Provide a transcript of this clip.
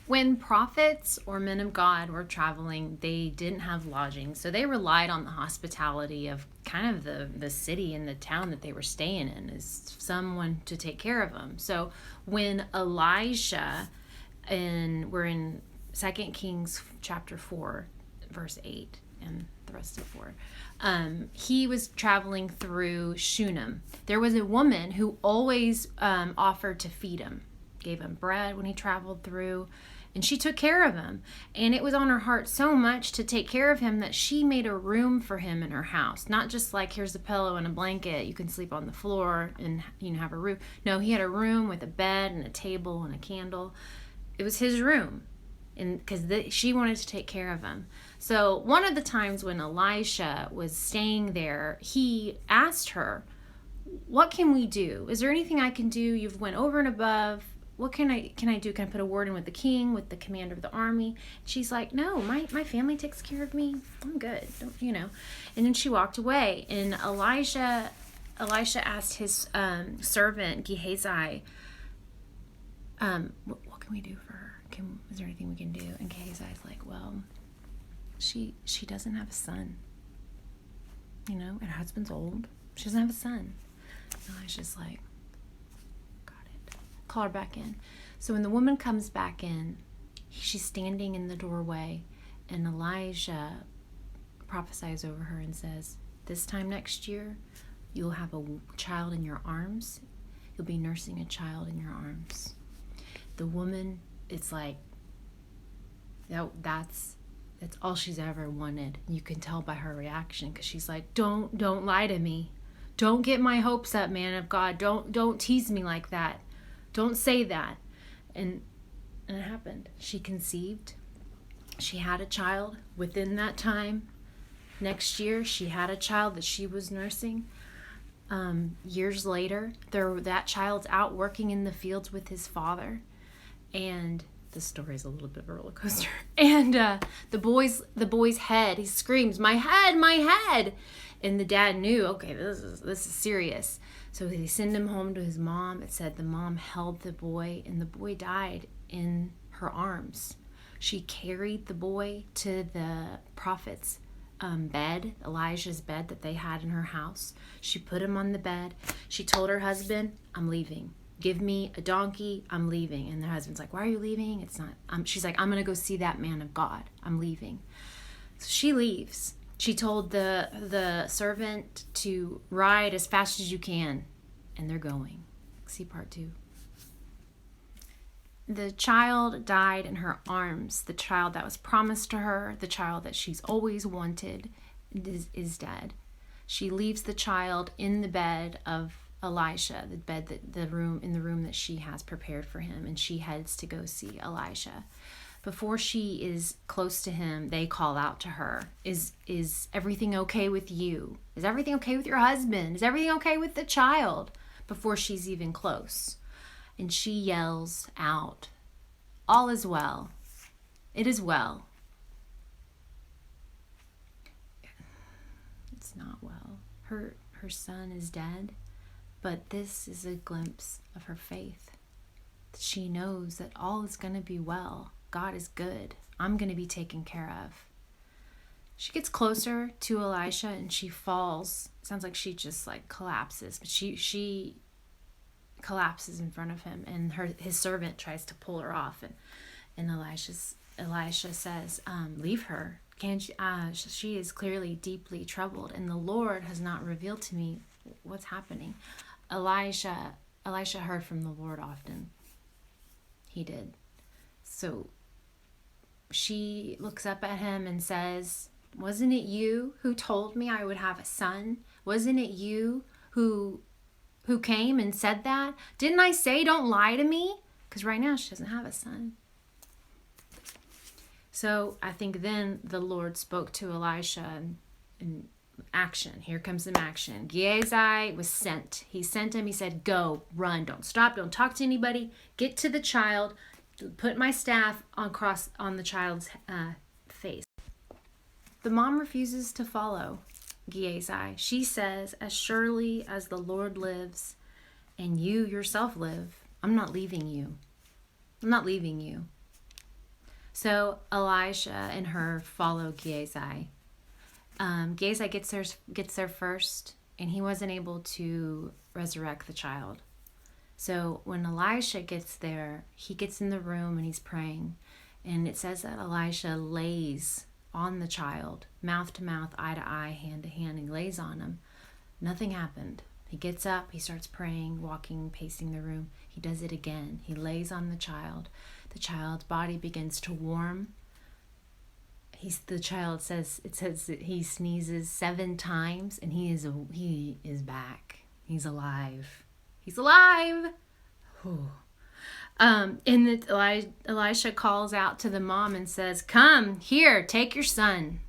When prophets or men of God were traveling, they didn't have lodging, so they relied on the hospitality of kind of the city and the town that they were staying in as someone to take care of them. So when Elijah, and we're in 2 Kings chapter 4, verse 8, and the rest of 4, he was traveling through Shunem. There was a woman who always offered to feed him, gave him bread when he traveled through, and she took care of him. And it was on her heart so much to take care of him that she made a room for him in her house. Not just like, here's a pillow and a blanket, you can sleep on the floor and have a roof. No, he had a room with a bed and a table and a candle. It was his room, and because she wanted to take care of him. So one of the times when Elisha was staying there, he asked her, what can we do? Is there anything I can do? You've went over and above. What can I do? Can I put a word in with the king, with the commander of the army? She's like, no, my family takes care of me. I'm good. Don't. And then she walked away. And Elisha asked his servant Gehazi, what can we do for her? Is there anything we can do? And Gehazi's like, well, she doesn't have a son. Her husband's old. She doesn't have a son. And Elisha's like, call her back in. So when the woman comes back in, she's standing in the doorway, and Elijah prophesies over her and says, this time next year, you'll have a child in your arms. You'll be nursing a child in your arms. The woman, it's like, that's all she's ever wanted. You can tell by her reaction, because she's like, don't lie to me. Don't get my hopes up, man of God. Don't tease me like that. Don't say that. And it happened. She conceived. She had a child within that time. Next year, she had a child that she was nursing. Years later, that child's out working in the fields with his father. And the story's a little bit of a roller coaster. And the boy's head, he screams, my head, my head. And the dad knew, okay, this is serious. So they send him home to his mom. It said the mom held the boy, and the boy died in her arms. She carried the boy to the prophet's bed, Elijah's bed that they had in her house. She put him on the bed. She told her husband, I'm leaving. Give me a donkey, I'm leaving. And the husband's like, why are you leaving? It's not, she's like, I'm going to go see that man of God. I'm leaving. So she leaves. She told the servant to ride as fast as you can, and they're going. See part 2. The child died in her arms. The child that was promised to her, the child that she's always wanted, is dead. She leaves the child in the bed of Elisha, the room that she has prepared for him, and she heads to go see Elisha. Before she is close to him, they call out to her, is everything okay with you? Is everything okay with your husband? Is everything okay with the child? Before she's even close. And she yells out, all is well. It is well. It's not well. Her son is dead, but this is a glimpse of her faith. She knows that all is going to be well. God is good. I'm going to be taken care of. She gets closer to Elisha and she falls. It sounds like she just collapses, but she collapses in front of him, and his servant tries to pull her off, and Elisha says, leave her. Can't you? She is clearly deeply troubled, and the Lord has not revealed to me what's happening. Elisha heard from the Lord often. He did. So she looks up at him and says, wasn't it you who told me I would have a son? Wasn't it you who came and said that? Didn't I say don't lie to me? Because right now she doesn't have a son. So I think then the Lord spoke to Elisha in action. Here comes some action. Gehazi was sent. He sent him. He said, go, run, don't stop, don't talk to anybody. Get to the child. Put my staff on the child's face. The mom refuses to follow Gehazi. She says, as surely as the Lord lives and you yourself live, I'm not leaving you. I'm not leaving you. So Elisha and her follow Gehazi. Gehazi gets there first, and he wasn't able to resurrect the child. So when Elisha gets there, he gets in the room and he's praying. And it says that Elisha lays on the child, mouth to mouth, eye to eye, hand to hand. He lays on him. Nothing happened. He gets up, he starts praying, walking, pacing the room. He does it again. He lays on the child. The child's body begins to warm. The child says that he sneezes 7 times and he is back. He's alive. He's alive. And Elisha calls out to the mom and says, "Come here, take your son."